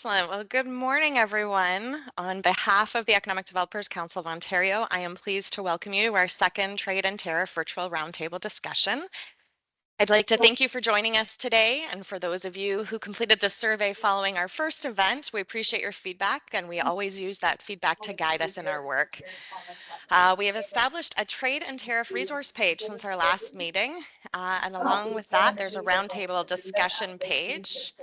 Excellent. Well, good morning, everyone. On behalf of the Economic Developers Council of Ontario, I am pleased to welcome you to our second Trade and Tariff virtual roundtable discussion. I'd like to thank you for joining us today, and for those of you who completed the survey following our first event, we appreciate your feedback, and we always use that feedback to guide us in our work. We have established a trade and tariff resource page since our last meeting, and along with that, there's a roundtable discussion page.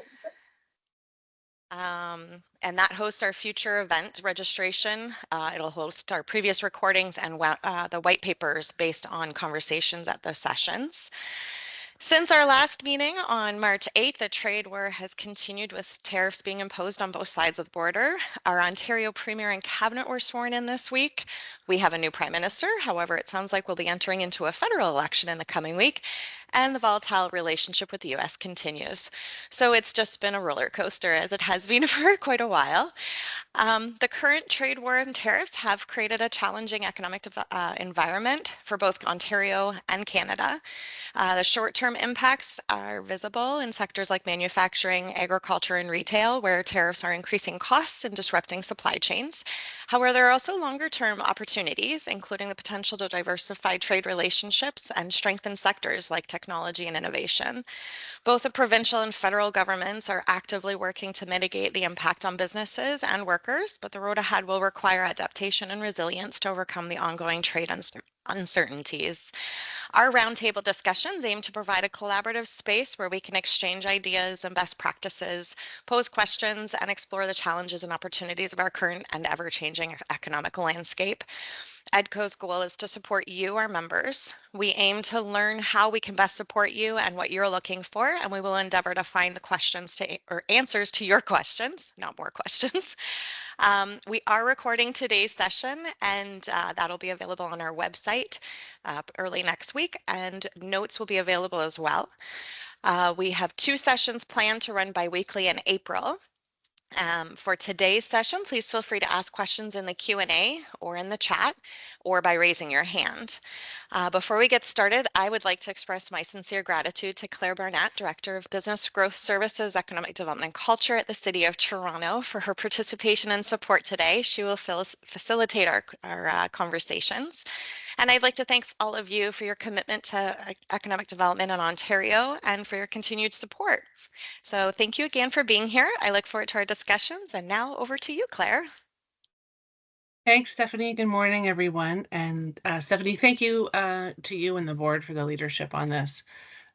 And that hosts our future event registration. It'll host our previous recordings and the white papers based on conversations at the sessions. Since our last meeting on March 8th, the trade war has continued with tariffs being imposed on both sides of the border. Our Ontario Premier and Cabinet were sworn in this week. We have a new Prime Minister. However, it sounds like we'll be entering into a federal election in the coming week, and the volatile relationship with the US continues. So it's just been a roller coaster, as it has been for quite a while. The current trade war and tariffs have created a challenging economic environment for both Ontario and Canada. The short-term impacts are visible in sectors like manufacturing, agriculture, and retail, where tariffs are increasing costs and disrupting supply chains. However, there are also longer-term opportunities, including the potential to diversify trade relationships and strengthen sectors like technology and innovation. Both the provincial and federal governments are actively working to mitigate the impact on businesses and workers, but the road ahead will require adaptation and resilience to overcome the ongoing trade uncertainties. Our roundtable discussions aim to provide a collaborative space where we can exchange ideas and best practices, pose questions, and explore the challenges and opportunities of our current and ever-changing economic landscape. EDCO's goal is to support you, our members. We aim to learn how we can best support you and what you're looking for, and we will endeavor to find the questions or answers to your questions, not more questions. We are recording today's session, and that'll be available on our website early next week, and notes will be available as well. We have 2 sessions planned to run bi-weekly in April. For today's session, please feel free to ask questions in the Q&A or in the chat or by raising your hand. Before we get started, I would like to express my sincere gratitude to Claire Barnett, Director of Business Growth Services, Economic Development and Culture at the City of Toronto, for her participation and support today. She will facilitate our conversations. And I'd like to thank all of you for your commitment to economic development in Ontario and for your continued support. So thank you again for being here. I look forward to our discussions. And now over to you, Claire. Thanks, Stephanie. Good morning, everyone. And Stephanie, thank you to you and the board for the leadership on this.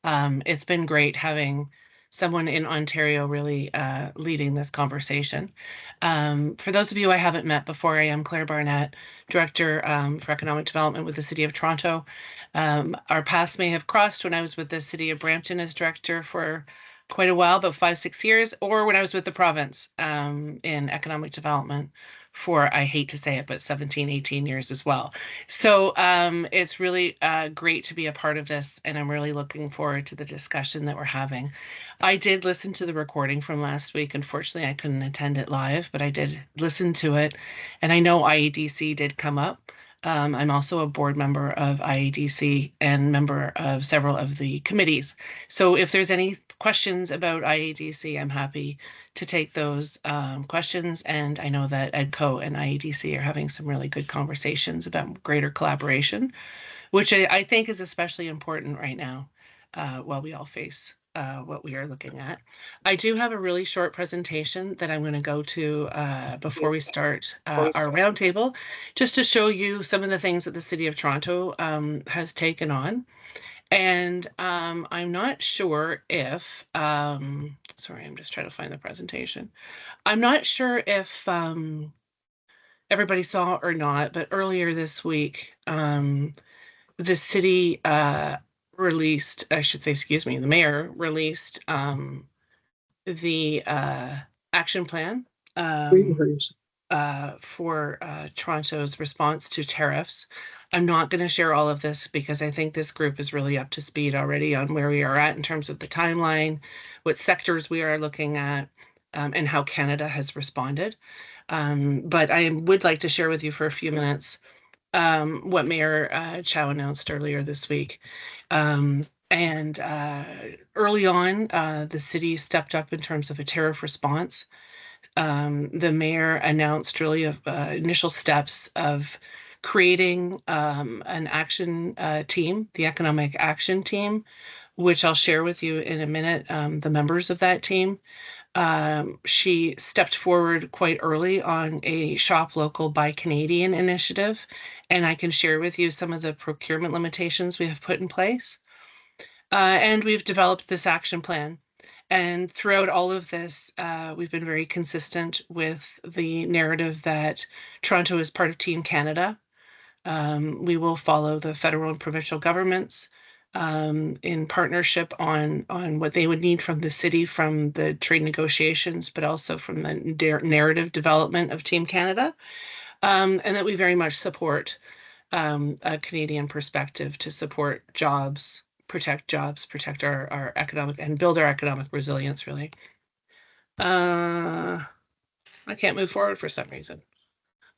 It's been great having someone in Ontario really leading this conversation. For those of you I haven't met before, I am Claire Barnett, Director for Economic Development with the City of Toronto. Our paths may have crossed when I was with the City of Brampton as Director for quite a while, about 5-6 years, or when I was with the province in economic development for, I hate to say it, but 17-18 years as well. So it's really great to be a part of this, and I'm really looking forward to the discussion that we're having. I did listen to the recording from last week. Unfortunately, I couldn't attend it live, but I did listen to it, and I know IEDC did come up. I'm also a board member of IEDC and member of several of the committees. So if there's any questions about IEDC, I'm happy to take those questions. And I know that EDCO and IEDC are having some really good conversations about greater collaboration, which I think is especially important right now while we all face what we are looking at. I do have a really short presentation that I'm going to go to before we start our roundtable, just to show you some of the things that the City of Toronto has taken on. And I'm not sure if, sorry, I'm just trying to find the presentation. I'm not sure if everybody saw or not, but earlier this week, the city released, I should say, excuse me, the mayor released the action plan for Toronto's response to tariffs. I'm not going to share all of this because I think this group is really up to speed already on where we are at in terms of the timeline, what sectors we are looking at, and how Canada has responded. But I would like to share with you for a few minutes what Mayor Chow announced earlier this week. And And early on, the city stepped up in terms of a tariff response. The mayor announced really initial steps of creating an action team, the Economic Action Team, which I'll share with you in a minute, the members of that team. She stepped forward quite early on a Shop Local Buy Canadian initiative, and I can share with you some of the procurement limitations we have put in place. And we've developed this action plan. And throughout all of this, we've been very consistent with the narrative that Toronto is part of Team Canada. We will follow the federal and provincial governments in partnership on what they would need from the city, from the trade negotiations, but also from the narrative development of Team Canada, and that we very much support a Canadian perspective to support jobs, protect our economic and build our economic resilience, really. I can't move forward for some reason.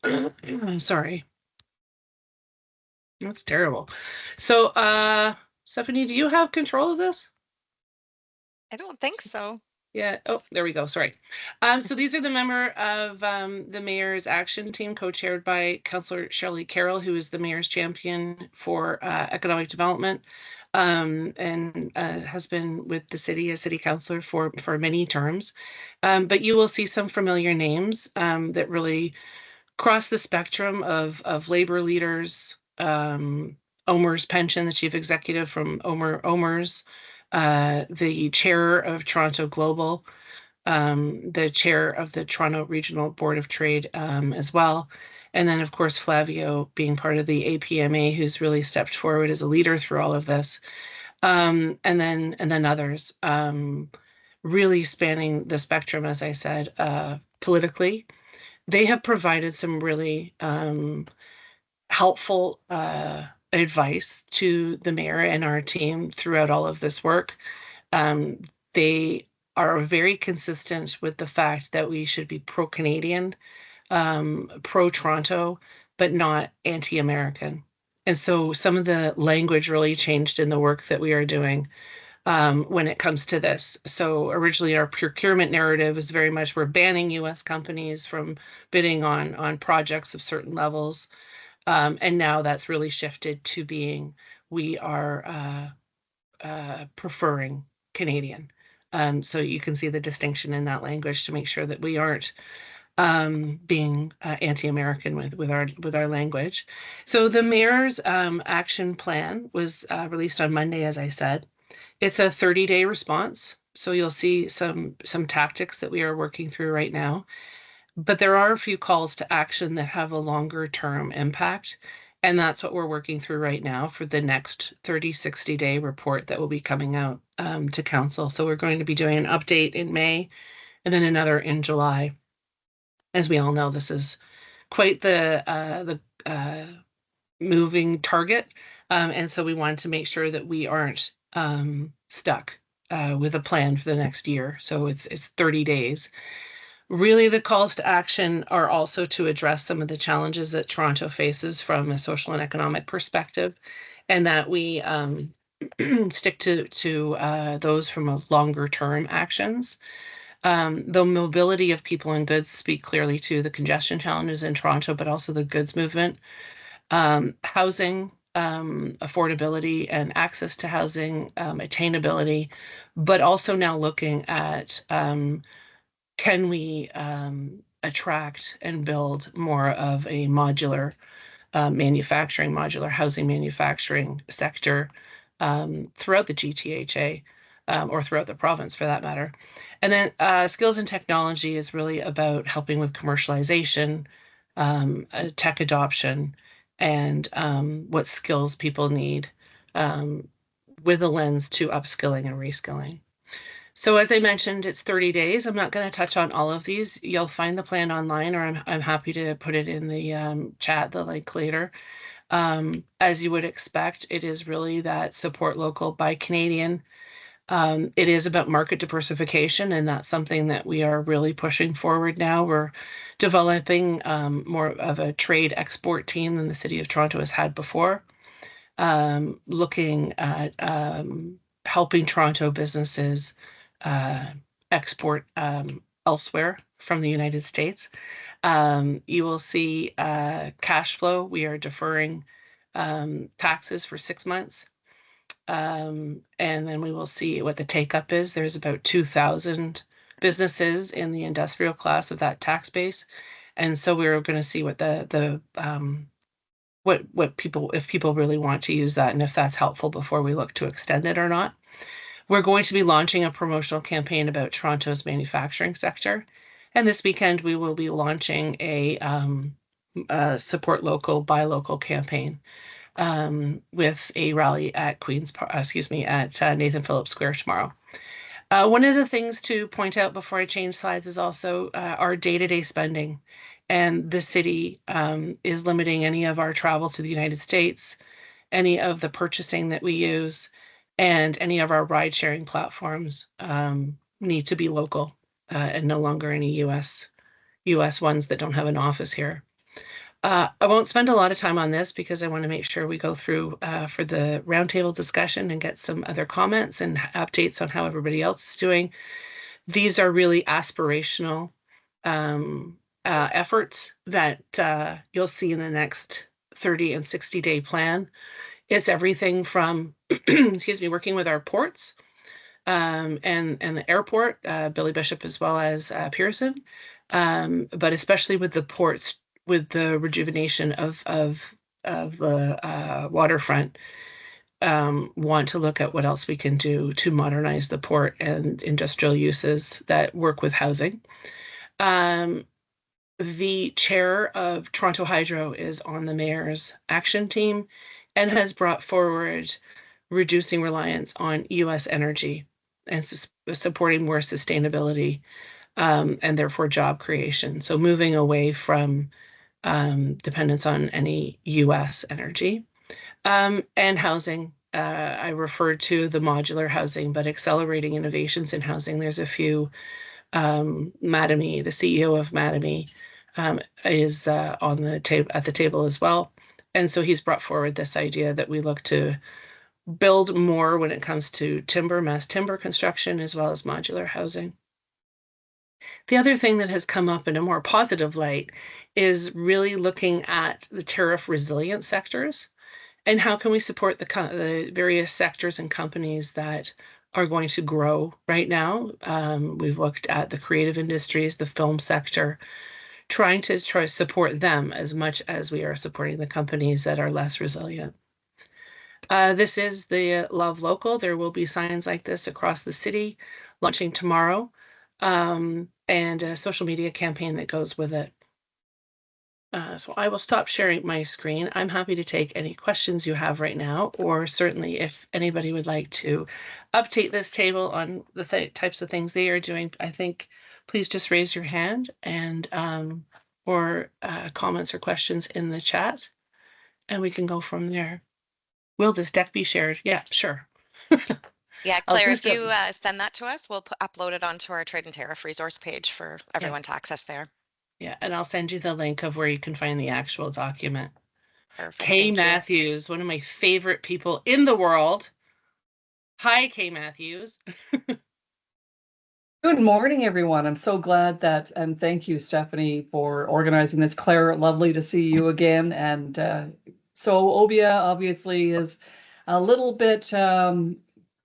I'm sorry. That's terrible. So, Stephanie, do you have control of this? I don't think so. Yeah. Oh, there we go. Sorry. So these are the member of the mayor's action team, co-chaired by Councillor Shelley Carroll, who is the mayor's champion for economic development, and has been with the city as city councillor for many terms. But you will see some familiar names that really cross the spectrum of labor leaders. Omer's Pension, the chief executive from Omer's, the chair of Toronto Global, the chair of the Toronto Regional Board of Trade as well. And then, of course, Flavio being part of the APMA, who's really stepped forward as a leader through all of this. And then others, really spanning the spectrum, as I said, politically. They have provided some really helpful advice to the mayor and our team throughout all of this work. They are very consistent with the fact that we should be pro-Canadian, pro-Toronto, but not anti-American. And so some of the language really changed in the work that we are doing when it comes to this. So originally our procurement narrative was very much we're banning US companies from bidding on projects of certain levels. And now that's really shifted to being we are preferring Canadian. So you can see the distinction in that language to make sure that we aren't being anti-American with our language. So the mayor's action plan was released on Monday, as I said. It's a 30-day response. So you'll see some tactics that we are working through right now. But there are a few calls to action that have a longer term impact. And that's what we're working through right now for the next 30, 60-day report that will be coming out to council. So we're going to be doing an update in May and then another in July. As we all know, this is quite the moving target. And so we wanted to make sure that we aren't stuck with a plan for the next year. So it's 30 days. Really, the calls to action are also to address some of the challenges that Toronto faces from a social and economic perspective, and that we stick to those from a longer term actions. The mobility of people and goods speak clearly to the congestion challenges in Toronto, but also the goods movement. Housing, affordability and access to housing, attainability, but also now looking at can we attract and build more of a modular modular housing manufacturing sector throughout the GTHA or throughout the province for that matter. And then skills and technology is really about helping with commercialization, tech adoption, and what skills people need with a lens to upskilling and reskilling. So as I mentioned, it's 30 days. I'm not going to touch on all of these. You'll find the plan online, or I'm happy to put it in the chat, the link later. As you would expect, it is really that support local, buy Canadian. It is about market diversification, and that's something that we are really pushing forward now. We're developing more of a trade export team than the City of Toronto has had before. Looking at helping Toronto businesses export elsewhere from the United States. You will see cash flow. We are deferring taxes for 6 months. And then we will see what the take up is. There's about 2,000 businesses in the industrial class of that tax base. And so we're going to see what what people, if people really want to use that and if that's helpful before we look to extend it or not. We're going to be launching a promotional campaign about Toronto's manufacturing sector. And this weekend we will be launching a support local, buy local campaign with a rally at Nathan Phillips Square tomorrow. One of the things to point out before I change slides is also our day-to-day spending. And the city is limiting any of our travel to the United States, any of the purchasing that we use, and any of our ride-sharing platforms need to be local and no longer any US ones that don't have an office here. I won't spend a lot of time on this because I want to make sure we go through for the roundtable discussion and get some other comments and updates on how everybody else is doing. These are really aspirational efforts that you'll see in the next 30 and 60-day plan. It's everything from, excuse me, working with our ports and the airport, Billy Bishop as well as Pearson, but especially with the ports, with the rejuvenation of the waterfront, want to look at what else we can do to modernize the port and industrial uses that work with housing. The chair of Toronto Hydro is on the mayor's action team and has brought forward reducing reliance on US energy and supporting more sustainability and therefore job creation. So moving away from dependence on any US energy. And housing, I referred to the modular housing, but accelerating innovations in housing. There's a few, Madame, the CEO of Madame, is on the at the table as well. And so he's brought forward this idea that we look to build more when it comes to mass timber construction, as well as modular housing. The other thing that has come up in a more positive light is really looking at the tariff resilient sectors and how can we support the various sectors and companies that are going to grow right now. We've looked at the creative industries, the film sector, trying to support them as much as we are supporting the companies that are less resilient. This is the Love Local. There will be signs like this across the city launching tomorrow, and a social media campaign that goes with it. So I will stop sharing my screen. I'm happy to take any questions you have right now, or certainly if anybody would like to update this table on the types of things they are doing, I think please just raise your hand and or comments or questions in the chat, and we can go from there. Will this deck be shared? Yeah, sure. Yeah, Claire, if you send that to us, we'll upload it onto our Trade and Tariff resource page for everyone to access there. Yeah, and I'll send you the link of where you can find the actual document. Perfect. Kay Matthews, one of my favorite people in the world. Hi, Kay Matthews. Good morning, everyone. I'm so glad that, and thank you, Stephanie, for organizing this. Claire, lovely to see you again. And so Obia obviously is a little bit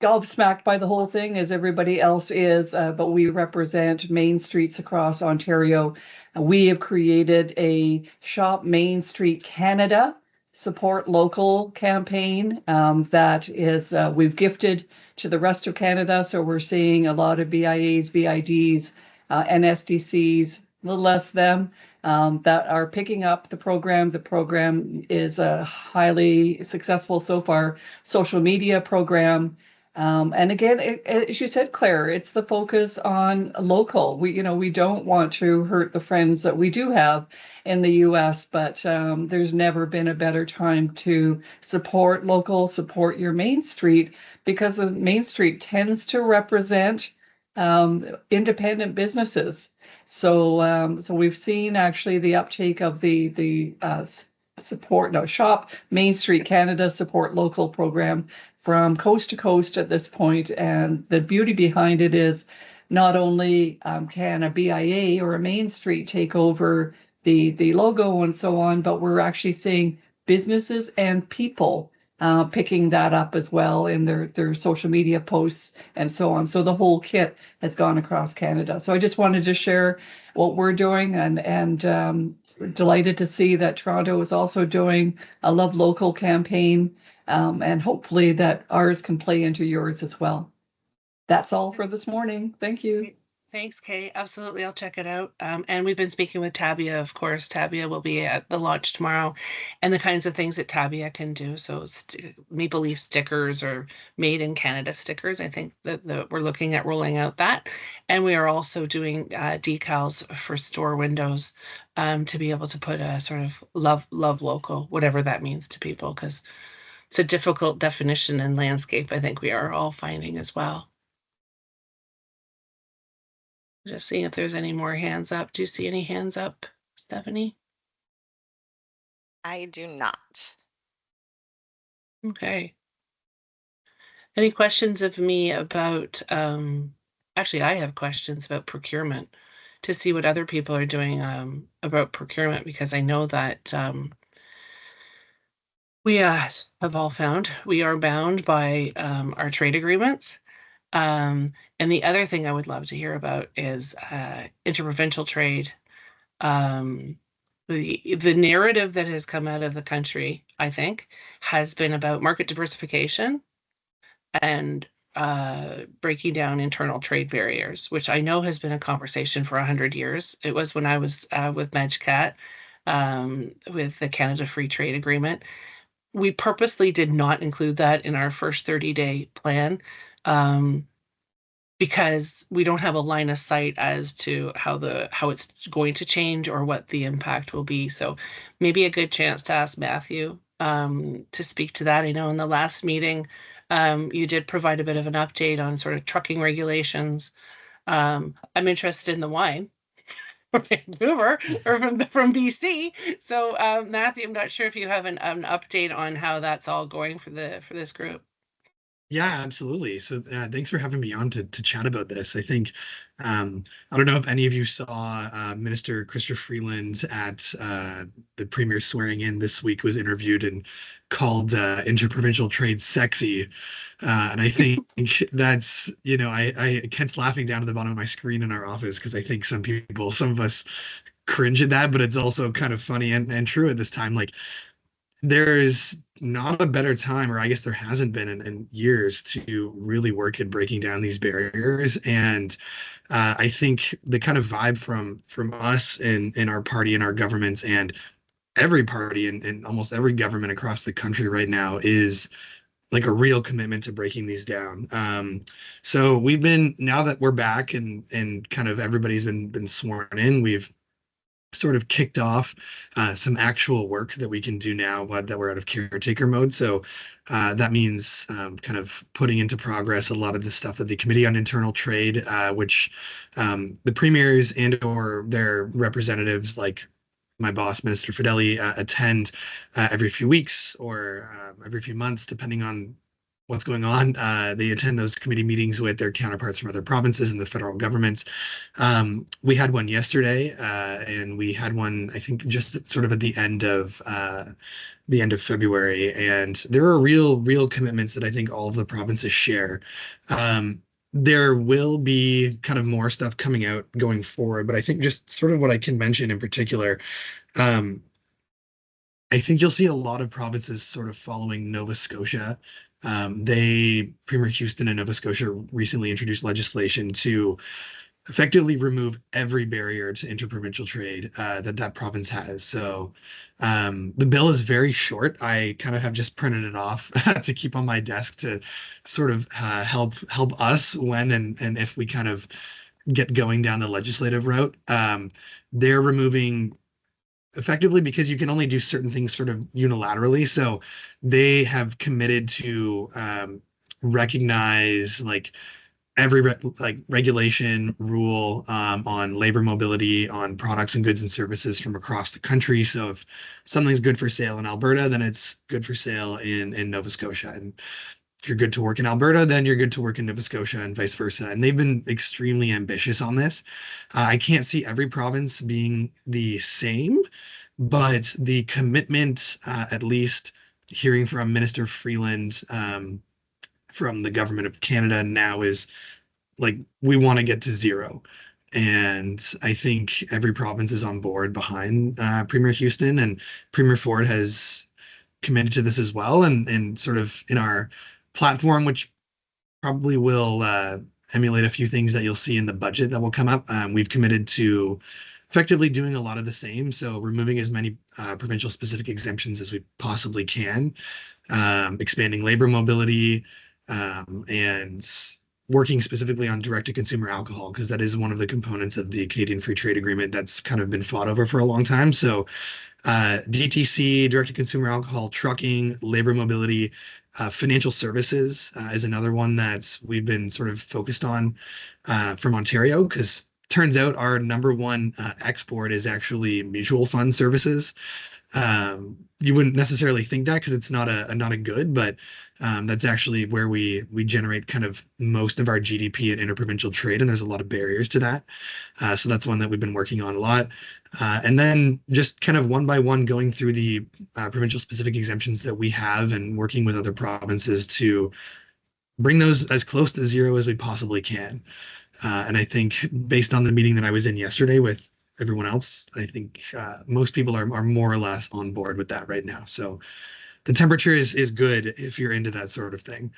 gobsmacked by the whole thing, as everybody else is, but we represent Main Streets across Ontario. We have created a Shop Main Street Canada Support Local campaign that is, we've gifted to the rest of Canada. So we're seeing a lot of BIAs, VIDs, NSDCs, a little less them, that are picking up the program. The program is a highly successful so far social media program. And again, as you said, Claire, it's the focus on local. We don't want to hurt the friends that we do have in the US, but there's never been a better time to support local, support your Main Street, because the Main Street tends to represent independent businesses. So we've seen actually the uptake of the Shop Main Street Canada Support Local program from coast to coast at this point. And the beauty behind it is not only can a BIA or a Main Street take over the logo and so on, but we're actually seeing businesses and people picking that up as well in their social media posts and so on. So the whole kit has gone across Canada. So I just wanted to share what we're doing, and delighted to see that Toronto is also doing a Love Local campaign, and hopefully that ours can play into yours as well. That's all for this morning. Thank you. Thanks, Kay. Absolutely. I'll check it out. And we've been speaking with Tabia, of course. Tabia will be at the launch tomorrow, and the kinds of things that Tabia can do. So Maple Leaf stickers or Made in Canada stickers. I think that we're looking at rolling out that. And we are also doing decals for store windows to be able to put a sort of love local, whatever that means to people, because it's a difficult definition in landscape. I think we are all finding as well. Just seeing if there's any more hands up. Do you see any hands up, Stephanie? I do not. Okay. Any questions of me about, actually, I have questions about procurement to see what other people are doing about procurement, because I know that we have all found we are bound by our trade agreements. And the other thing I would love to hear about is interprovincial trade. The narrative that has come out of the country, I think, has been about market diversification and breaking down internal trade barriers, which I know has been a conversation for 100 years. It was when I was with MedCat, with the Canada Free Trade Agreement. We purposely did not include that in our first 30-day plan. Because we don't have a line of sight as to how it's going to change or what the impact will be. So maybe a good chance to ask Matthew to speak to that. I know in the last meeting, you did provide a bit of an update on sort of trucking regulations. I'm interested in the wine from Vancouver or from BC. So Matthew, I'm not sure if you have an update on how that's all going for this group. Yeah, absolutely. So thanks for having me on to chat about this. I think I don't know if any of you saw Minister Chrystia Freeland at the Premier's swearing in this week was interviewed and called interprovincial trade sexy. And I think that's, I Kent's laughing down at the bottom of my screen in our office because I think some of us cringe at that, but it's also kind of funny and true at this time. Like, there's not a better time, or I guess there hasn't been in years, to really work at breaking down these barriers. And I think the kind of vibe from us in our party and our governments and every party and almost every government across the country right now is like a real commitment to breaking these down. So now that we're back and kind of everybody's been sworn in, we've sort of kicked off some actual work that we can do now, but that we're out of caretaker mode. So that means kind of putting into progress a lot of the stuff that the Committee on Internal Trade, which the premiers and or their representatives like my boss, Minister Fideli, attend every few weeks or every few months, depending on what's going on. They attend those committee meetings with their counterparts from other provinces and the federal governments. We had one yesterday, and we had one, I think, just sort of at the end of February. And there are real commitments that I think all of the provinces share. There will be kind of more stuff coming out going forward, but I think just sort of what I can mention in particular, I think you'll see a lot of provinces sort of following Nova Scotia. Premier Houston and Nova Scotia recently introduced legislation to effectively remove every barrier to interprovincial trade that province has. So the bill is very short. I kind of have just printed it off to keep on my desk to sort of help us when and if we kind of get going down the legislative route. They're removing effectively because you can only do certain things sort of unilaterally. So they have committed to recognize like every regulation rule on labor mobility on products and goods and services from across the country. So if something's good for sale in Alberta, then it's good for sale in Nova Scotia. And if you're good to work in Alberta, then you're good to work in Nova Scotia and vice versa. And they've been extremely ambitious on this. I can't see every province being the same, but the commitment, at least hearing from Minister Freeland from the government of Canada now, is like we want to get to zero. And I think every province is on board behind Premier Houston, and Premier Ford has committed to this as well. And sort of in our platform, which probably will emulate a few things that you'll see in the budget that will come up, we've committed to effectively doing a lot of the same. So removing as many provincial specific exemptions as we possibly can, expanding labor mobility, and working specifically on direct-to-consumer alcohol, because that is one of the components of the Canadian Free Trade Agreement that's kind of been fought over for a long time. So DTC, direct-to-consumer alcohol, trucking, labor mobility, financial services is another one that we've been sort of focused on from Ontario, because turns out our number one export is actually mutual fund services. You wouldn't necessarily think that because it's not a good, but that's actually where we generate kind of most of our GDP and interprovincial trade, and there's a lot of barriers to that. So that's one that we've been working on a lot. And then just kind of one by one going through the provincial specific exemptions that we have and working with other provinces to bring those as close to zero as we possibly can. And I think based on the meeting that I was in yesterday with everyone else, I think most people are more or less on board with that right now. So the temperature is good if you're into that sort of thing.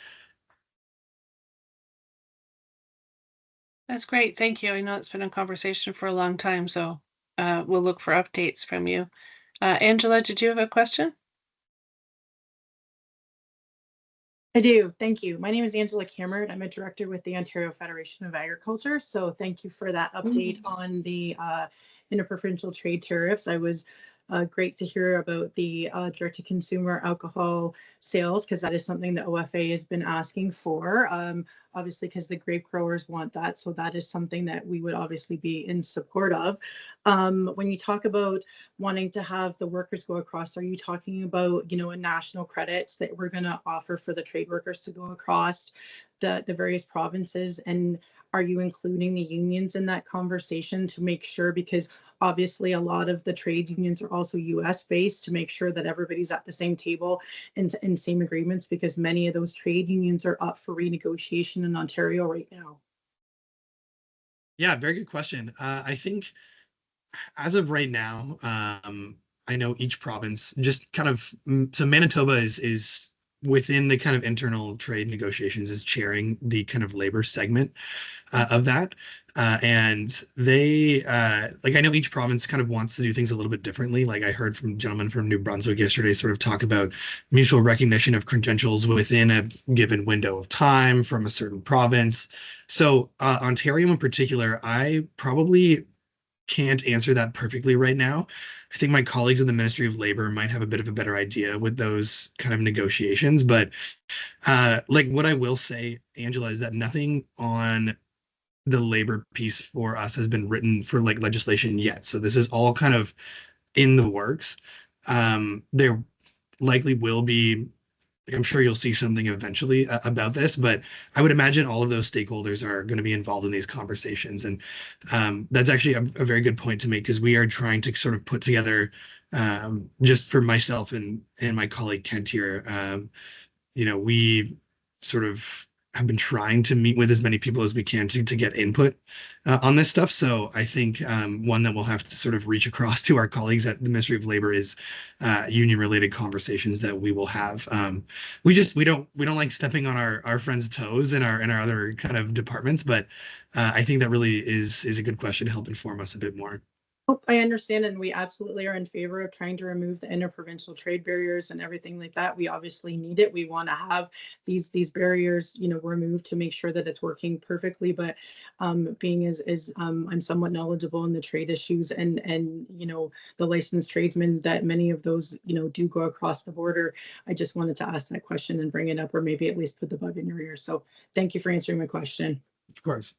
That's great. Thank you. I know it's been a conversation for a long time, so we'll look for updates from you. Angela, did you have a question? I do. Thank you. My name is Angela Cameron. I'm a director with the Ontario Federation of Agriculture. So thank you for that update on the interprovincial trade tariffs. I was great to hear about the direct-to-consumer alcohol sales, because that is something that OFA has been asking for, obviously because the grape growers want that. So that is something that we would obviously be in support of. When you talk about wanting to have the workers go across, are you talking about, a national credits that we're going to offer for the trade workers to go across the various provinces? And are you including the unions in that conversation to make sure, because obviously a lot of the trade unions are also US based, to make sure that everybody's at the same table and same agreements, because many of those trade unions are up for renegotiation in Ontario right now? Yeah, very good question. I think as of right now, I know each province just kind of, so Manitoba is within the kind of internal trade negotiations, is chairing the kind of labor segment of that. And they, like, I know each province kind of wants to do things a little bit differently. Like I heard from a gentleman from New Brunswick yesterday sort of talk about mutual recognition of credentials within a given window of time from a certain province. So Ontario in particular, I probably can't answer that perfectly right now. I think my colleagues in the Ministry of Labor might have a bit of a better idea with those kind of negotiations. But like what I will say, Angela, is that nothing on the labor piece for us has been written for like legislation yet. So this is all kind of in the works. There likely will be, I'm sure you'll see something eventually about this, but I would imagine all of those stakeholders are going to be involved in these conversations. And that's actually a very good point to make, because we are trying to sort of put together, just for myself and my colleague Kent here, we sort of have been trying to meet with as many people as we can to get input on this stuff. So I think one that we'll have to sort of reach across to our colleagues at the Ministry of Labor is union-related conversations that we will have. We don't like stepping on our friends' toes in our other kind of departments, but I think that really is a good question to help inform us a bit more. I understand, and we absolutely are in favor of trying to remove the interprovincial trade barriers and everything like that. We obviously need it. We want to have these barriers, removed to make sure that it's working perfectly. But being as I'm somewhat knowledgeable in the trade issues and the licensed tradesmen, that many of those do go across the border. I just wanted to ask that question and bring it up, or maybe at least put the bug in your ear. So thank you for answering my question. Of course.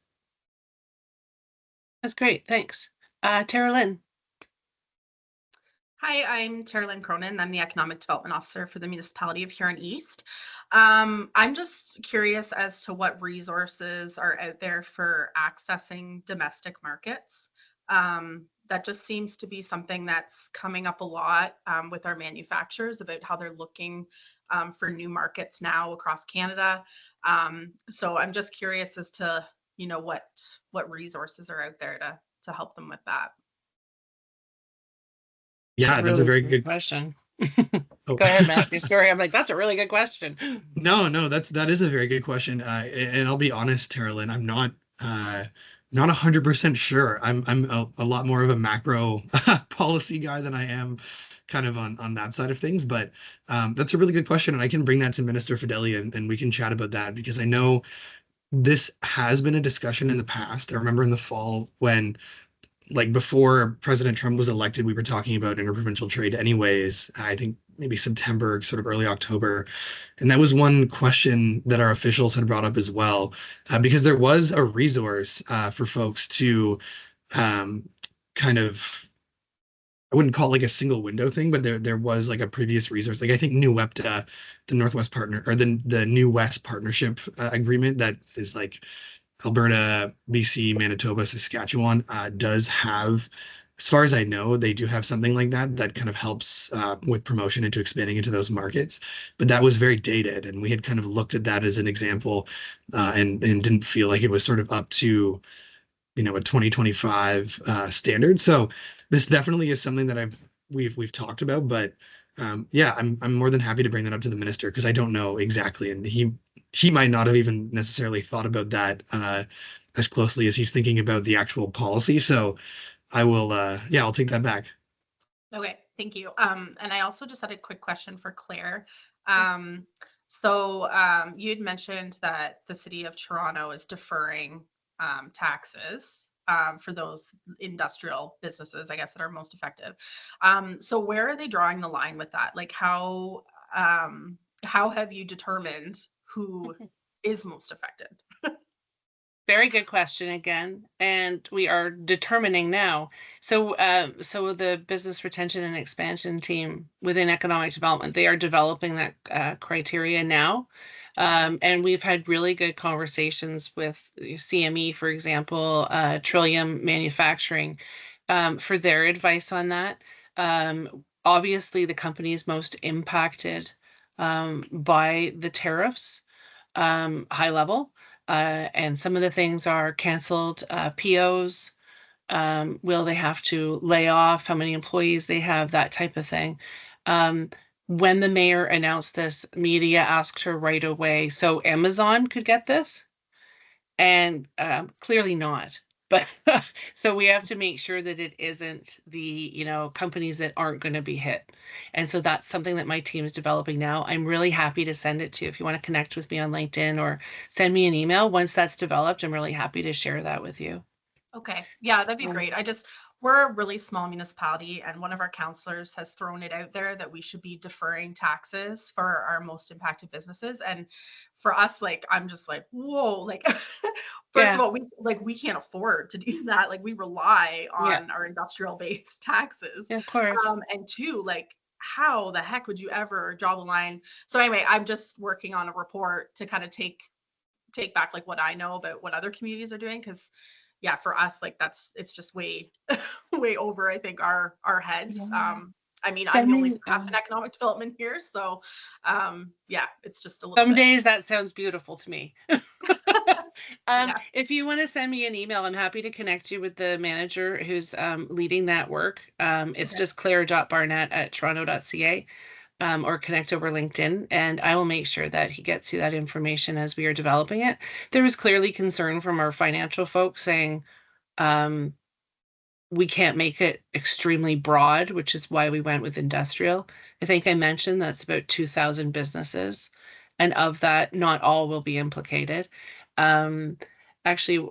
That's great. Thanks. Tara Lynn. Hi, I'm Tara Cronin. I'm the Economic Development Officer for the Municipality of Huron East. I'm just curious as to what resources are out there for accessing domestic markets. That just seems to be something that's coming up a lot with our manufacturers about how they're looking for new markets now across Canada. So I'm just curious as to, what resources are out there to help them with that. Yeah, that's a Really very good good. question. Oh. Go ahead, Matthew. Sorry, I'm like, that's a really good question. No, that is a very good question. And I'll be honest, Terrell, I'm not 100% sure. I'm a lot more of a macro policy guy than I am kind of on that side of things. But that's a really good question, and I can bring that to Minister Fideli, and we can chat about that, because I know this has been a discussion in the past. I remember in the fall when, like, before President Trump was elected, we were talking about interprovincial trade anyways. I think maybe September, sort of early October. And that was one question that our officials had brought up as well, because there was a resource for folks to um, kind of, I wouldn't call it like a single window thing, but there was like a previous resource. Like, I think New WEPTA, the Northwest Partner, or the New West Partnership Agreement, that is like Alberta, BC, Manitoba, Saskatchewan, does have, as far as I know, they do have something like that that kind of helps with promotion into expanding into those markets. But that was very dated, and we had kind of looked at that as an example, and didn't feel like it was sort of up to, a 2025 standard. So this definitely is something that we've talked about, but yeah, I'm more than happy to bring that up to the minister, because I don't know exactly, and he might not have even necessarily thought about that as closely as he's thinking about the actual policy. So I will, yeah, I'll take that back. Okay, thank you. And I also just had a quick question for Claire. So you had mentioned that the city of Toronto is deferring taxes for those industrial businesses, I guess, that are most effective. So where are they drawing the line with that? Like, how have you determined who is most affected? Very good question again, and we are determining now. So the business retention and expansion team within economic development, they are developing that criteria now. And we've had really good conversations with CME, for example, Trillium Manufacturing, for their advice on that. Obviously, the companies most impacted by the tariffs, high level. And some of the things are canceled POs. Will they have to lay off? How many employees they have? That type of thing. When the mayor announced this, media asked her right away, so Amazon could get this? And clearly not. But so we have to make sure that it isn't the companies that aren't going to be hit. And so that's something that my team is developing now. I'm really happy to send it to you if you want to connect with me on LinkedIn or send me an email. Once that's developed, I'm really happy to share that with you. Okay, yeah, that'd be great. We're a really small municipality, and one of our counselors has thrown it out there that we should be deferring taxes for our most impacted businesses. And for us, like, I'm just like, whoa, like, first of all, we can't afford to do that. Like, we rely on our industrial based taxes. Yeah, of course. And two, like, how the heck would you ever draw the line? So anyway, I'm just working on a report to kind of take back like what I know about what other communities are doing, because yeah, for us, like, it's just way way over, I think, our heads. Yeah. I mean, I'm the only staff in economic development here, so yeah, it's just a little some bit. days that sounds beautiful to me. Yeah. If you want to send me an email, I'm happy to connect you with the manager who's leading that work. It's just claire.barnett@toronto.ca, or connect over LinkedIn, and I will make sure that he gets you that information as we are developing it. There was clearly concern from our financial folks saying we can't make it extremely broad, which is why we went with industrial. I think I mentioned that's about 2,000 businesses, and of that, not all will be implicated. Actually,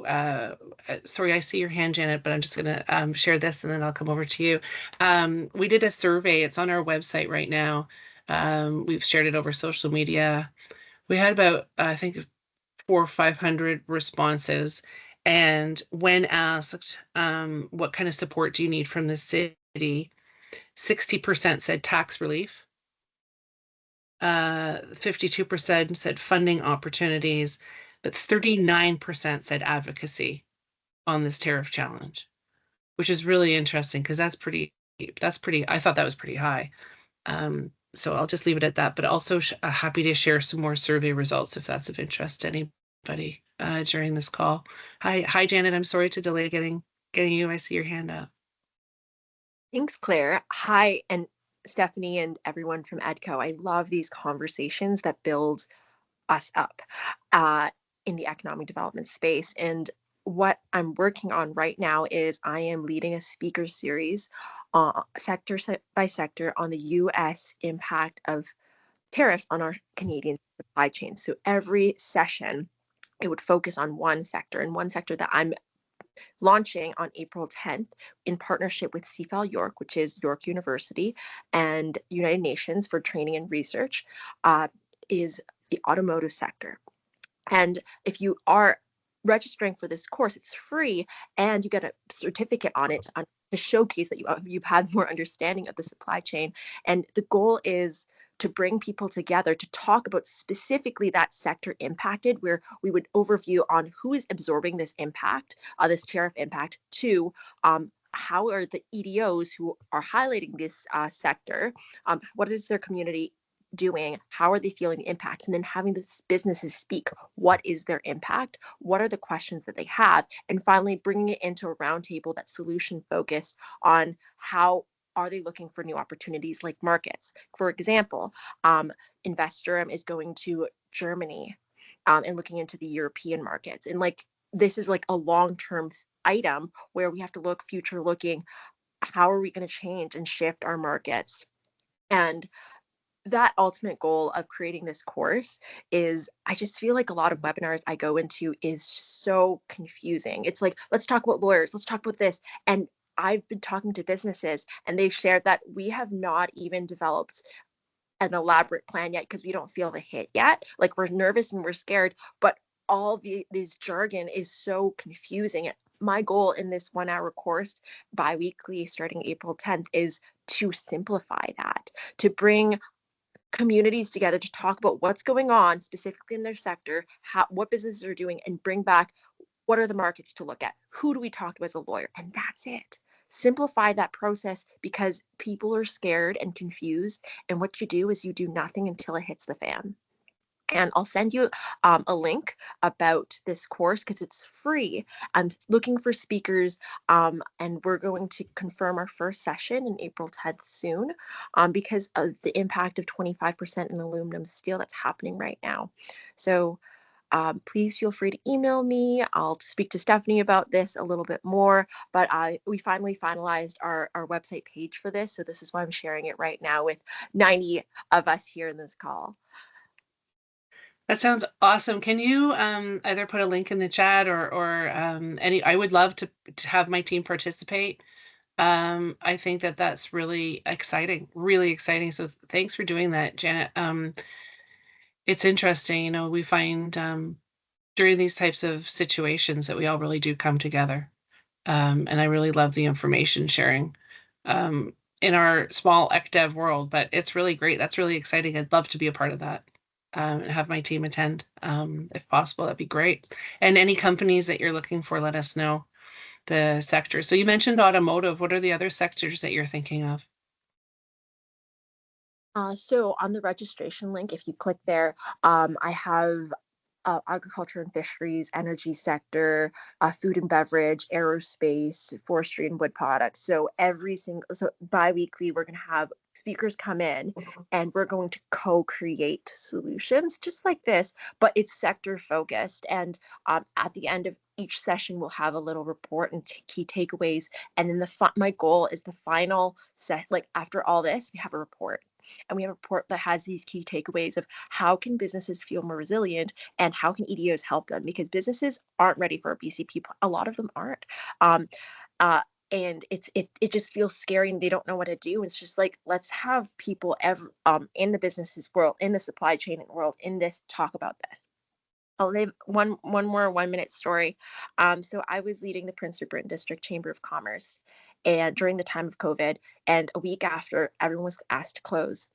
sorry, I see your hand, Janet, but I'm just going to share this and then I'll come over to you. We did a survey. It's on our website right now. We've shared it over social media. We had about, I think, 400 or 500 responses. And when asked, what kind of support do you need from the city? 60% said tax relief. 52% said funding opportunities, but 39% said advocacy on this tariff challenge, which is really interesting because that's pretty, I thought that was pretty high. So I'll just leave it at that, but also happy to share some more survey results if that's of interest to anybody during this call. Hi, Janet. I'm sorry to delay getting you. I see your hand up. Thanks, Claire. Hi, and Stephanie and everyone from EDCO. I love these conversations that build us up in the economic development space. And what I'm working on right now is I am leading a speaker series, sector by sector, on the U.S. impact of tariffs on our Canadian supply chain. So every session, it would focus on one sector, and one sector that I'm launching on April 10th in partnership with CFAL York, which is York University, and United Nations for Training and Research, is the automotive sector. And if you are registering for this course, it's free, and you get a certificate on it to showcase that you've had more understanding of the supply chain. And the goal is to bring people together to talk about specifically that sector impacted, where we would overview on who is absorbing this impact, this tariff impact, to how are the EDOs who are highlighting this sector, what is their community doing, how are they feeling the impact, and then having the businesses speak, what is their impact, what are the questions that they have, and finally bringing it into a roundtable that's solution focused on how are they looking for new opportunities like markets. For example, Investorum is going to Germany and looking into the European markets, and like this is like a long-term item where we have to look future looking, how are we going to change and shift our markets. And that ultimate goal of creating this course is, I just feel like a lot of webinars I go into is so confusing. It's like, let's talk about lawyers, let's talk about this. And I've been talking to businesses and they've shared that we have not even developed an elaborate plan yet because we don't feel the hit yet. Like, we're nervous and we're scared, but all this jargon is so confusing. My goal in this 1 hour course bi-weekly starting April 10th is to simplify that, to bring communities together to talk about what's going on specifically in their sector, what businesses are doing, and bring back what are the markets to look at, who do we talk to as a lawyer, and that's it. Simplify that process because people are scared and confused, and what you do is you do nothing until it hits the fan. And I'll send you a link about this course because it's free. I'm looking for speakers, and we're going to confirm our first session in April 10th soon because of the impact of 25% in aluminum steel that's happening right now. So please feel free to email me. I'll speak to Stephanie about this a little bit more, but we finally finalized our website page for this. So this is why I'm sharing it right now with 90 of us here in this call. That sounds awesome. Can you either put a link in the chat or any? I would love to have my team participate. I think that's really exciting, really exciting. So thanks for doing that, Janet. It's interesting, we find during these types of situations that we all really do come together. And I really love the information sharing in our small ECDev world, but it's really great. That's really exciting. I'd love to be a part of that. And have my team attend if possible. That'd be great. And any companies that you're looking for, let us know the sector. So you mentioned automotive. What are the other sectors that you're thinking of? So on the registration link, if you click there, I have agriculture and fisheries, energy sector, food and beverage, aerospace, forestry and wood products. So so bi-weekly, we're going to have speakers come in and we're going to co-create solutions just like this, but it's sector focused. And at the end of each session, we'll have a little report and key takeaways. And then my goal is the final set, like after all this, we have a report. And we have a report that has these key takeaways of how can businesses feel more resilient and how can EDOs help them, because businesses aren't ready for a BCP. A lot of them aren't. And it just feels scary and they don't know what to do. It's just like, let's have people in the businesses world, in the supply chain world, in this talk about this. I'll leave one more 1 minute story. So I was leading the Prince Rupert District Chamber of Commerce, and during the time of COVID, and a week after everyone was asked to close,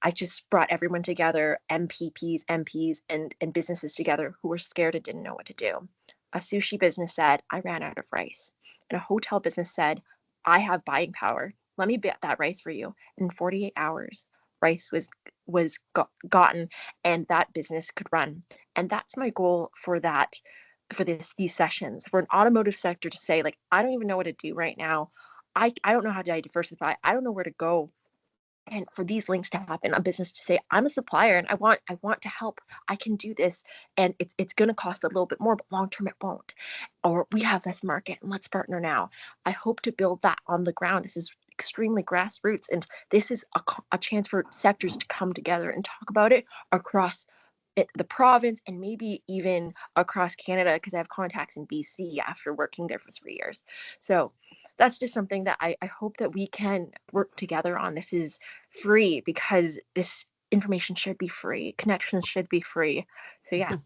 I just brought everyone together, MPs, and businesses together who were scared and didn't know what to do. A sushi business said, I ran out of rice. And a hotel business said, I have buying power. Let me get that rice for you. In 48 hours, rice was gotten, and that business could run. And that's my goal for these sessions, for an automotive sector to say, like, I don't even know what to do right now. I don't know how to diversify. I don't know where to go. And for these links to happen, a business to say, I'm a supplier and I want to help. I can do this, and it's going to cost a little bit more, but long term it won't. Or we have this market and let's partner now. I hope to build that on the ground. This is extremely grassroots, and this is a chance for sectors to come together and talk about it across the province and maybe even across Canada, because I have contacts in BC after working there for 3 years. So that's just something that I hope that we can work together on. This is free because this information should be free. Connections should be free. So yeah.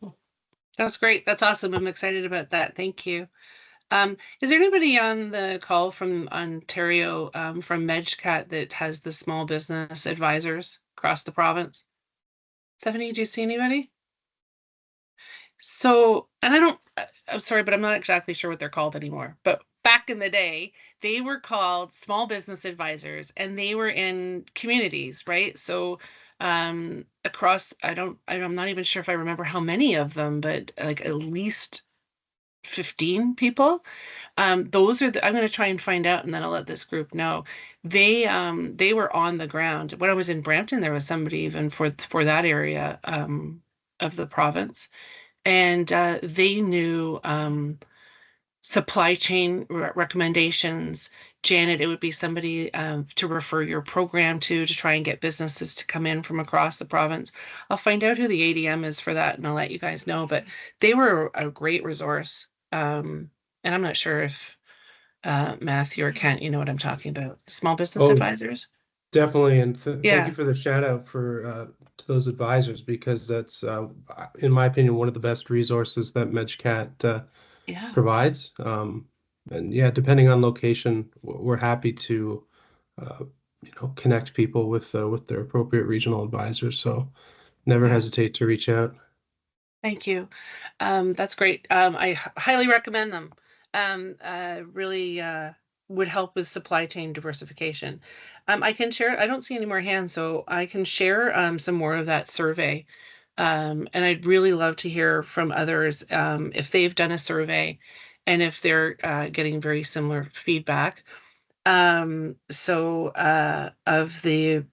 That's great. That's awesome. I'm excited about that. Thank you. Is there anybody on the call from Ontario, from MedCat, that has the small business advisors across the province? Stephanie, do you see anybody? So, and I'm sorry, but I'm not exactly sure what they're called anymore. But back in the day, they were called small business advisors, and they were in communities, right? So, across, I'm not even sure if I remember how many of them, but like at least 15 people. Those are I'm going to try and find out, and then I'll let this group know. They were on the ground. When I was in Brampton, there was somebody even for that area of the province, and they knew supply chain recommendations. Janet, it would be somebody to refer your program to try and get businesses to come in from across the province. I'll find out who the ADM is for that, and I'll let you guys know. But they were a great resource. And I'm not sure if Matthew or Kent, you know what I'm talking about. Small business advisors. Definitely, and Yeah. thank you for the shout out to those advisors, because that's, in my opinion, one of the best resources that MedCat Yeah. provides. And yeah, depending on location, we're happy to connect people with their appropriate regional advisors. So never Yeah. hesitate to reach out. Thank you. That's great. I highly recommend them. Really would help with supply chain diversification. I can share, I don't see any more hands, so I can share some more of that survey. And I'd really love to hear from others if they've done a survey and if they're getting very similar feedback. So of the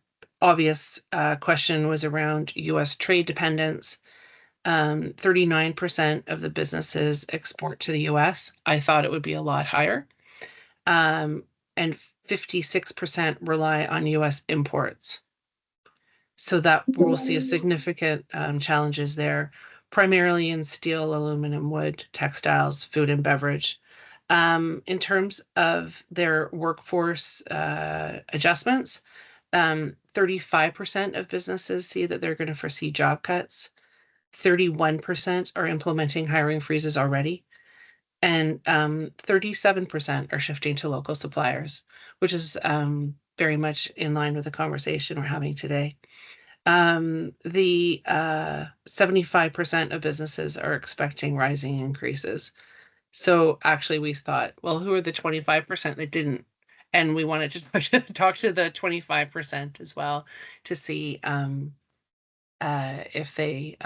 obvious question was around US trade dependence. 39% of the businesses export to the US. I thought it would be a lot higher. And 56% rely on US imports. So that we'll see a significant challenges there, primarily in steel, aluminum, wood, textiles, food and beverage. In terms of their workforce adjustments, 35% of businesses see that they're going to foresee job cuts. 31% are implementing hiring freezes already, and 37% are shifting to local suppliers, which is very much in line with the conversation we're having today. The 75% of businesses are expecting rising increases. So actually we thought, well, who are the 25% that didn't? And we wanted to talk to the 25% as well to see if they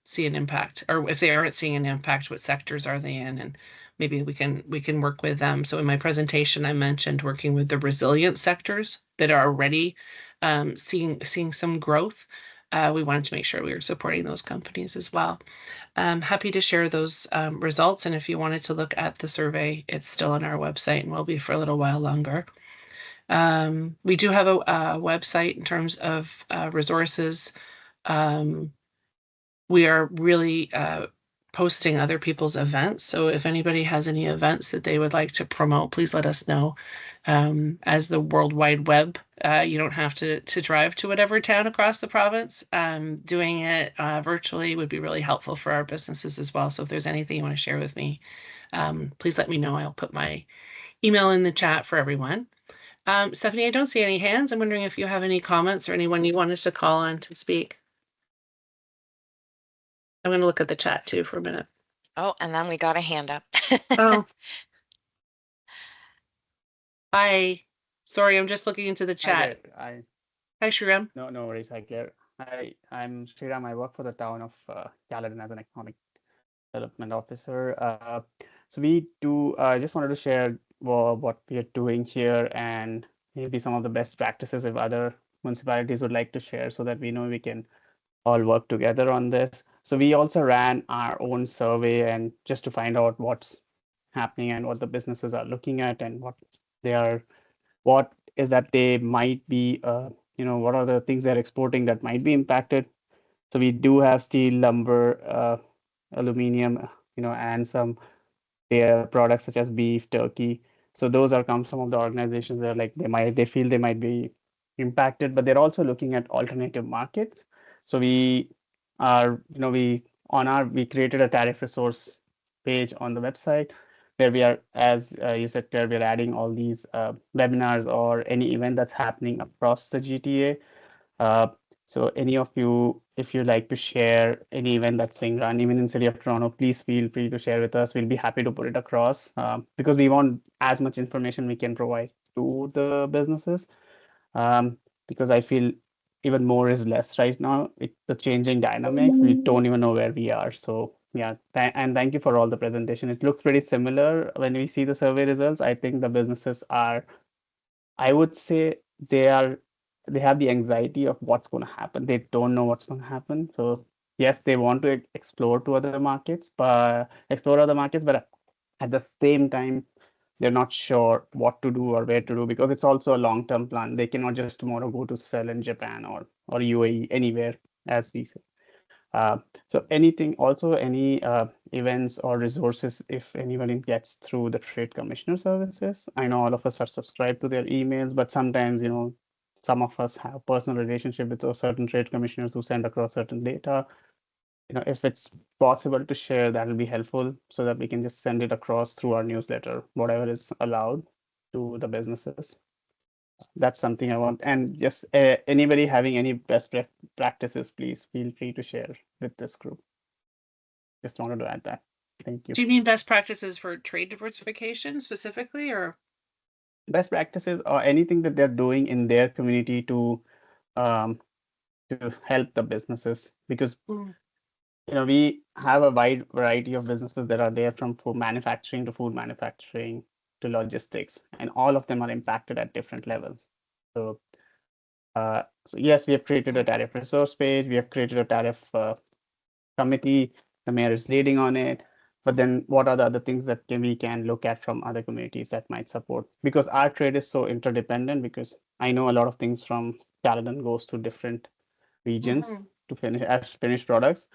see an impact, or if they aren't seeing an impact, what sectors are they in, and maybe we can work with them. So in my presentation, I mentioned working with the resilient sectors that are already seeing some growth. We wanted to make sure we were supporting those companies as well. I'm happy to share those results, and if you wanted to look at the survey, it's still on our website and will be for a little while longer. We do have a website in terms of resources. We are really posting other people's events. So if anybody has any events that they would like to promote, please let us know. As the World Wide Web, you don't have to drive to whatever town across the province. Doing it virtually would be really helpful for our businesses as well. So if there's anything you want to share with me, please let me know. I'll put my email in the chat for everyone. Stephanie, I don't see any hands. I'm wondering if you have any comments or anyone you wanted to call on to speak. I'm going to look at the chat too for a minute. Oh, and then we got a hand up. Oh. Hi. Sorry, I'm just looking into the chat. Hi, Shriram. No worries. I'm Sriram. I work for the town of Caledon as an economic development officer. So we do. I just wanted to share what we are doing here and maybe some of the best practices if other municipalities would like to share, so that we know we can all work together on this. So we also ran our own survey and just to find out what's happening and what the businesses are looking at and what is that they might be, what are the things they're exporting that might be impacted. So we do have steel, lumber, aluminum, and some products such as beef, turkey. So those are some of the organizations that they feel they might be impacted, but they're also looking at alternative markets. So we created a tariff resource page on the website where we are, as you said, Claire, we're adding all these webinars or any event that's happening across the GTA. So any of you, if you like to share any event that's being run, even in City of Toronto, please feel free to share with us. We'll be happy to put it across because we want as much information we can provide to the businesses. Because I feel even more is less right now. The changing dynamics, we don't even know where we are. So yeah, and thank you for all the presentation. It looks pretty similar when we see the survey results. I think the businesses are, I would say they have the anxiety of what's going to happen. They don't know what's going to happen. So yes, they want to explore other markets, but at the same time, they're not sure what to do or where to do because it's also a long-term plan. They cannot just tomorrow go to sell in Japan or UAE, anywhere, as we say. So any events or resources, if anyone gets through the Trade Commissioner services. I know all of us are subscribed to their emails, but sometimes, some of us have personal relationship with certain trade commissioners who send across certain data. If it's possible to share, that will be helpful so that we can just send it across through our newsletter, whatever is allowed to the businesses. That's something I want. And just anybody having any best practices, please feel free to share with this group. Just wanted to add that. Thank you. Do you mean best practices for trade diversification specifically, or best practices or anything that they're doing in their community to help the businesses? Because we have a wide variety of businesses that are there, from food manufacturing to food manufacturing to logistics, and all of them are impacted at different levels. So yes, we have created a tariff resource page. We have created a tariff committee. The mayor is leading on it. But then what are the other things that we can look at from other communities that might support? Because our trade is so interdependent, because I know a lot of things from Caledon goes to different regions to finish as finished products.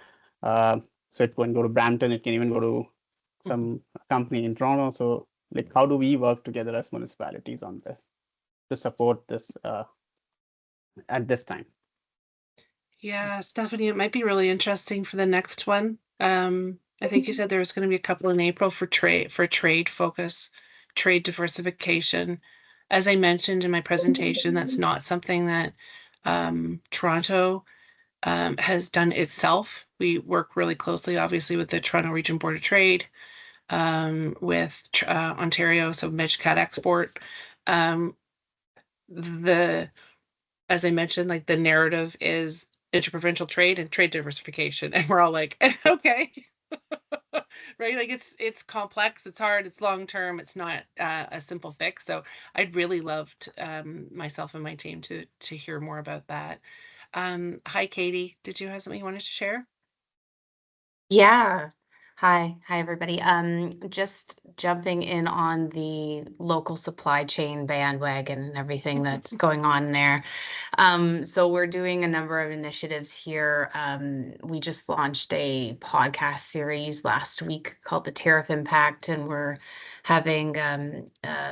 So it can go to Brampton, it can even go to some company in Toronto. So how do we work together as municipalities on this to support this at this time? Yeah, Stephanie, it might be really interesting for the next one. I think you said there was going to be a couple in April for trade focus, trade diversification. As I mentioned in my presentation, that's not something that Toronto has done itself. We work really closely, obviously, with the Toronto Region Board of Trade, with Ontario, so MedCat Export. As I mentioned, the narrative is interprovincial trade and trade diversification, and we're all like, okay. Right? It's complex, it's hard, it's long term, it's not a simple fix. So I'd really loved myself and my team to hear more about that. Hi, Katie. Did you have something you wanted to share? Yeah. Hi, everybody. Just jumping in on the local supply chain bandwagon and everything that's going on there. So we're doing a number of initiatives here. We just launched a podcast series last week called The Tariff Impact, and we're having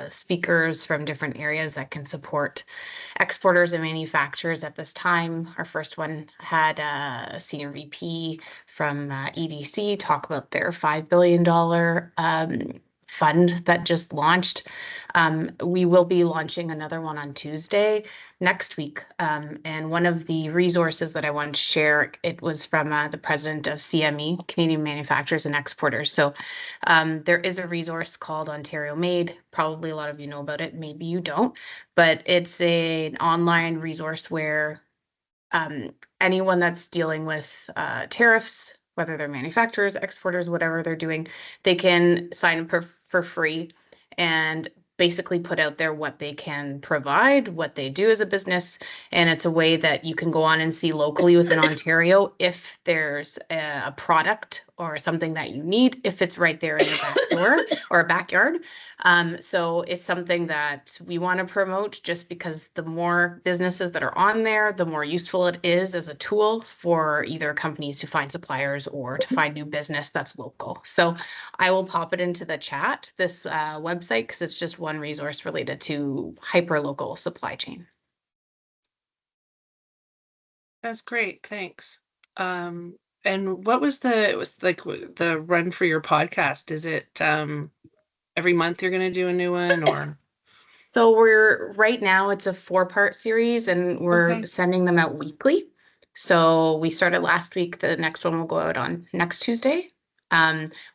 speakers from different areas that can support exporters and manufacturers at this time. Our first one had a senior VP from EDC talk about their $5 billion fund that just launched. We will be launching another one on Tuesday next week. And one of the resources that I wanted to share, it was from the president of CME, Canadian Manufacturers and Exporters. So there is a resource called Ontario Made. Probably a lot of you know about it, maybe you don't, but it's an online resource where anyone that's dealing with tariffs, whether they're manufacturers, exporters, whatever they're doing, they can sign up for free and basically put out there what they can provide, what they do as a business. And it's a way that you can go on and see locally within Ontario if there's a product or something that you need, if it's right there in your back door or a backyard. So it's something that we want to promote just because the more businesses that are on there, the more useful it is as a tool for either companies to find suppliers or to find new business that's local. So I will pop it into the chat, this website, because it's just one resource related to hyper-local supply chain. That's great. Thanks. And what was it was like the run for your podcast? Is it every month you're going to do a new one, or? So we're right now it's a 4-part series and we're Okay. sending them out weekly. So we started last week. The next one will go out on next Tuesday.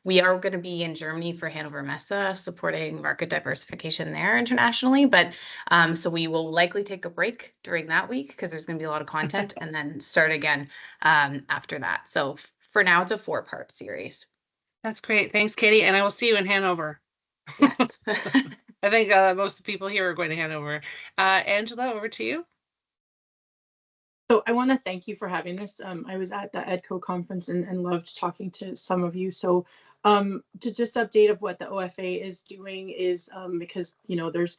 We are going to be in Germany for Hannover Messe, supporting market diversification there internationally. But so we will likely take a break during that week because there's going to be a lot of content and then start again after that. So for now, it's a 4-part series. That's great. Thanks, Katie. And I will see you in Hanover. Yes. I think most of the people here are going to Hanover. Angela, over to you. So I want to thank you for having this. I was at the EDCO conference and loved talking to some of you. So to just update of what the OFA is doing is because, you know, there's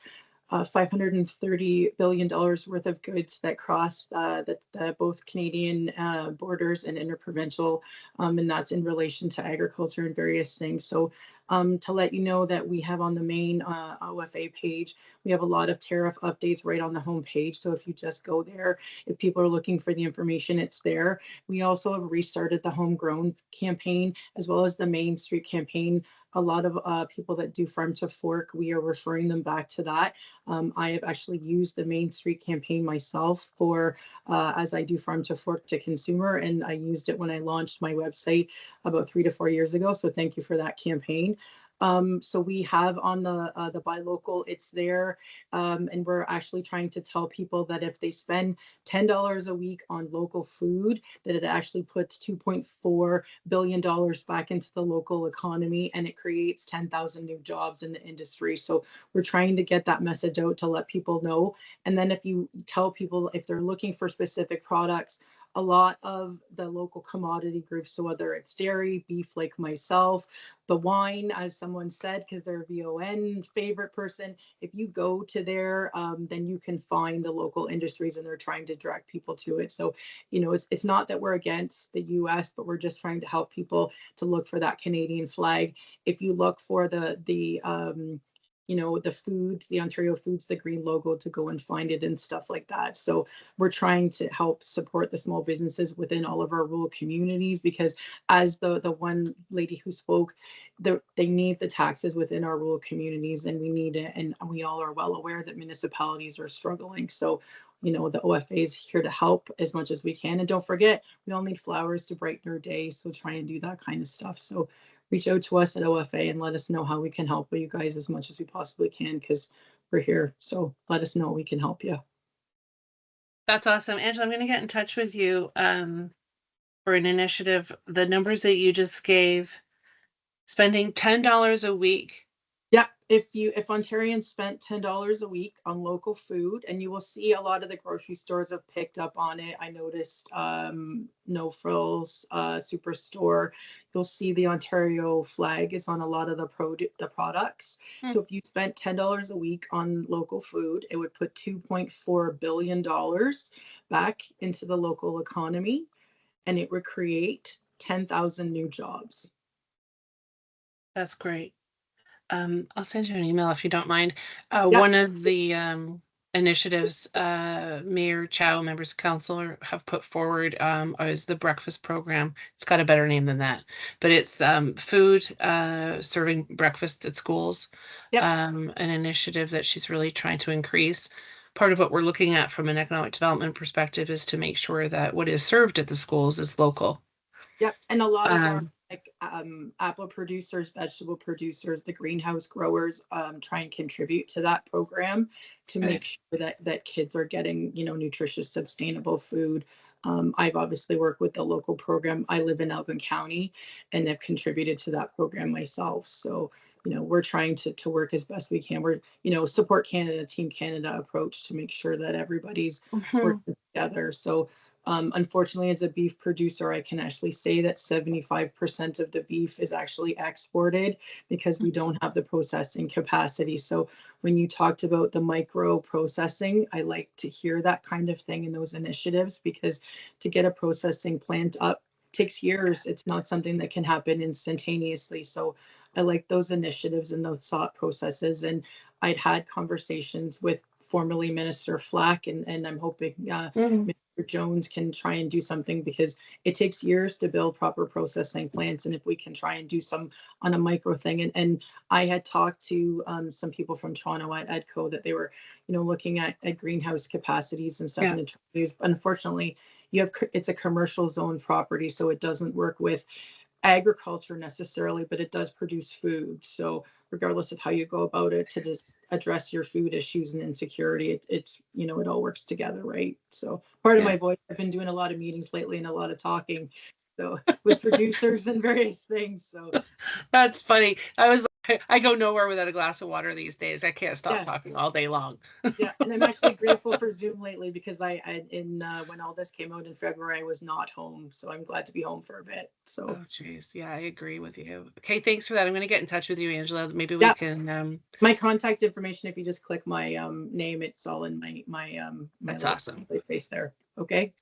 $530 billion worth of goods that cross the both Canadian borders and interprovincial, and that's in relation to agriculture and various things. So to let you know that we have on the main OFA page, we have a lot of tariff updates right on the home page. So if you just go there, if people are looking for the information, it's there. We also have restarted the homegrown campaign as well as the Main Street campaign. A lot of people that do farm to fork, we are referring them back to that. I have actually used the Main Street campaign myself for as I do farm to fork to consumer, and I used it when I launched my website about 3 to 4 years ago. So thank you for that campaign. So we have on the buy local, it's there, and we're actually trying to tell people that if they spend $10 a week on local food, that it actually puts $2.4 billion back into the local economy, and it creates 10,000 new jobs in the industry. So we're trying to get that message out to let people know. And then if you tell people if they're looking for specific products, a lot of the local commodity groups, so whether it's dairy, beef like myself, the wine, as someone said, because they're a VON favorite person, if you go to there, then you can find the local industries and they're trying to direct people to it. So, you know, it's not that we're against the US, but we're just trying to help people to look for that Canadian flag. If you look for you know, the foods, the Ontario Foods, the green logo, to go and find it and stuff like that. So we're trying to help support the small businesses within all of our rural communities, because as the one lady who spoke, they need the taxes within our rural communities, and we need it. And we all are well aware that municipalities are struggling. So, you know, the OFA is here to help as much as we can. And don't forget, we all need flowers to brighten our day. So try and do that kind of stuff. So reach out to us at OFA and let us know how we can help you guys as much as we possibly can, because we're here. So let us know we can help you. That's awesome. Angela, I'm going to get in touch with you for an initiative. The numbers that you just gave, spending $10 a week. Yeah, if Ontarians spent $10 a week on local food, and you will see a lot of the grocery stores have picked up on it. I noticed No Frills, Superstore. You'll see the Ontario flag is on a lot of the products. So if you spent $10 a week on local food, it would put $2.4 billion back into the local economy, and it would create 10,000 new jobs. That's great. I'll send you an email if you don't mind. One of the initiatives Mayor Chow, members of council have put forward is the breakfast program. It's got a better name than that, but it's food, serving breakfast at schools. Yep. An initiative that she's really trying to increase. Part of what we're looking at from an economic development perspective is to make sure that what is served at the schools is local. Yep, and a lot of our apple producers, vegetable producers, the greenhouse growers try and contribute to that program to make sure that kids are getting, you know, nutritious, sustainable food. I've obviously worked with the local program. I live in Elgin County and have contributed to that program myself. So, you know, we're trying to work as best we can. We're, you know, Support Canada, Team Canada approach to make sure that everybody's working together. So unfortunately, as a beef producer, I can actually say that 75% of the beef is actually exported because we don't have the processing capacity. So when you talked about the micro processing, I like to hear that kind of thing in those initiatives, because to get a processing plant up takes years. It's not something that can happen instantaneously. So I like those initiatives and those thought processes. And I'd had conversations with formerly Minister Flack, and I'm hoping Mr. Jones can try and do something, because it takes years to build proper processing plants. And if we can try and do some on a micro thing, and I had talked to some people from Toronto at EDCO that they were, you know, looking at greenhouse capacities and stuff. Yeah. And unfortunately, it's a commercial zone property, so it doesn't work with agriculture necessarily, but it does produce food. So regardless of how you go about it to just address your food issues and insecurity, it's, you know, it all works together, right? So part of my voice, I've been doing a lot of meetings lately and a lot of talking, so with producers and various things. So that's funny. I go nowhere without a glass of water these days. I can't stop talking all day long. Yeah, and I'm actually grateful for Zoom lately, because when all this came out in February, I was not home, so I'm glad to be home for a bit. So oh geez, yeah, I agree with you. Okay, thanks for that. I'm going to get in touch with you, Angela. Maybe we can. My contact information, if you just click my name, it's all in my that's awesome. Face there. Okay.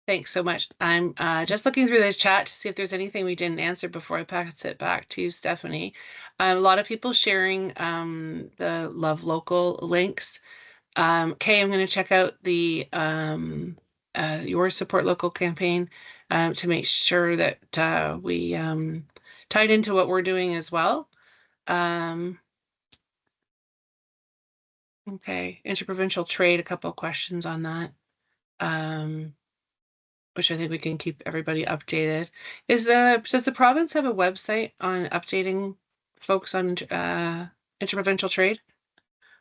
Thanks so much. I'm just looking through the chat to see if there's anything we didn't answer before I pass it back to you, Stephanie. A lot of people sharing the Love Local links. Kay, I'm going to check out the your Support Local campaign to make sure that we tied into what we're doing as well. Okay, interprovincial trade, a couple of questions on that. Which I think we can keep everybody updated. Does the province have a website on updating folks on interprovincial trade?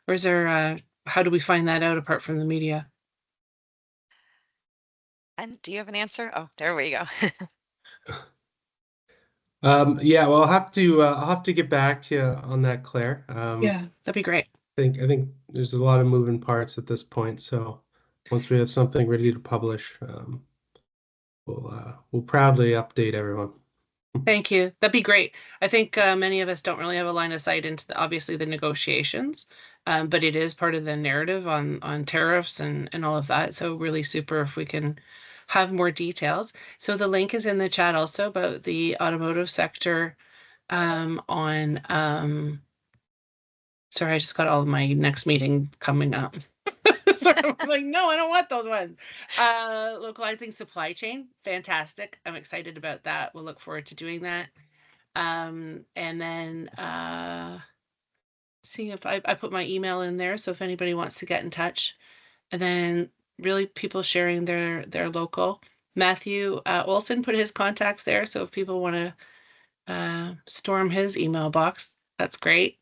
Or is there, how do we find that out apart from the media? And do you have an answer? Oh, there we go. Yeah, well, I'll have to get back to you on that, Claire. Yeah, that'd be great. I think there's a lot of moving parts at this point. So once we have something ready to publish, we'll proudly update everyone. Thank you. That'd be great. I think many of us don't really have a line of sight into obviously the negotiations, but it is part of the narrative on tariffs and all of that. So really super if we can have more details. So the link is in the chat also about the automotive sector sorry, I just got all of my next meeting coming up. So I was like, no, I don't want those ones. Localizing supply chain, fantastic. I'm excited about that. We'll look forward to doing that. And then see if I put my email in there. So if anybody wants to get in touch, and then really people sharing their local. Matthew Olson put his contacts there. So if people want to storm his email box, that's great.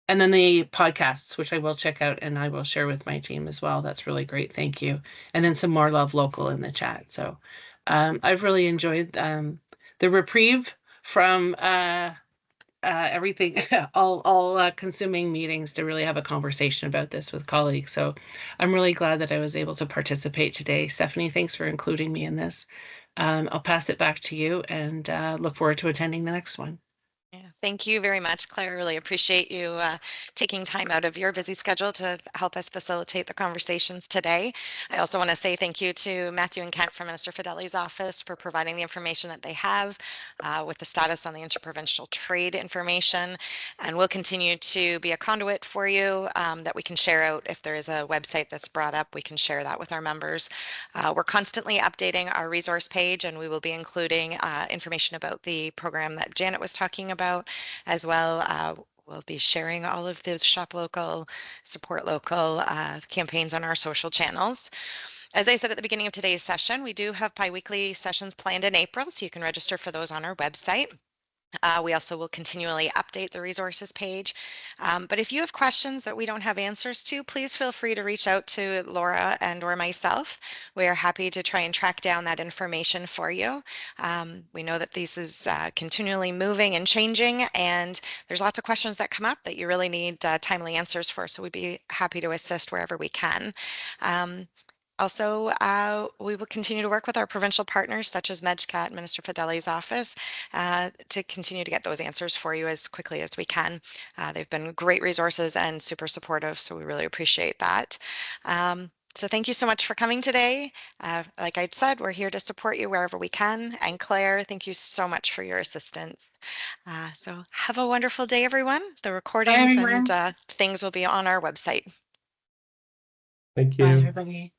And then the podcasts, which I will check out and I will share with my team as well. That's really great. Thank you. And then some more Love Local in the chat. So I've really enjoyed the reprieve from everything, all consuming meetings to really have a conversation about this with colleagues. So I'm really glad that I was able to participate today. Stephanie, thanks for including me in this. I'll pass it back to you and look forward to attending the next one. Yeah, thank you very much, Claire. Really appreciate you taking time out of your busy schedule to help us facilitate the conversations today. I also want to say thank you to Matthew and Kent from Minister Fideli's office for providing the information that they have with the status on the interprovincial trade information. And we'll continue to be a conduit for you that we can share out. If there is a website that's brought up, we can share that with our members. We're constantly updating our resource page, and we will be including information about the program that Janet was talking about as well. We'll be sharing all of the Shop Local, Support Local campaigns on our social channels. As I said at the beginning of today's session, we do have bi-weekly sessions planned in April, so you can register for those on our website. We also will continually update the resources page. But if you have questions that we don't have answers to, please feel free to reach out to Laura and or myself. We are happy to try and track down that information for you. We know that this is continually moving and changing, and there's lots of questions that come up that you really need timely answers for, so we'd be happy to assist wherever we can. Also, we will continue to work with our provincial partners such as MedCat, Minister Fideli's office, to continue to get those answers for you as quickly as we can. They've been great resources and super supportive, so we really appreciate that. So thank you so much for coming today. Like I said, we're here to support you wherever we can. And Claire, thank you so much for your assistance. So have a wonderful day, everyone. The recordings and things will be on our website. Thank Bye, you. everybody.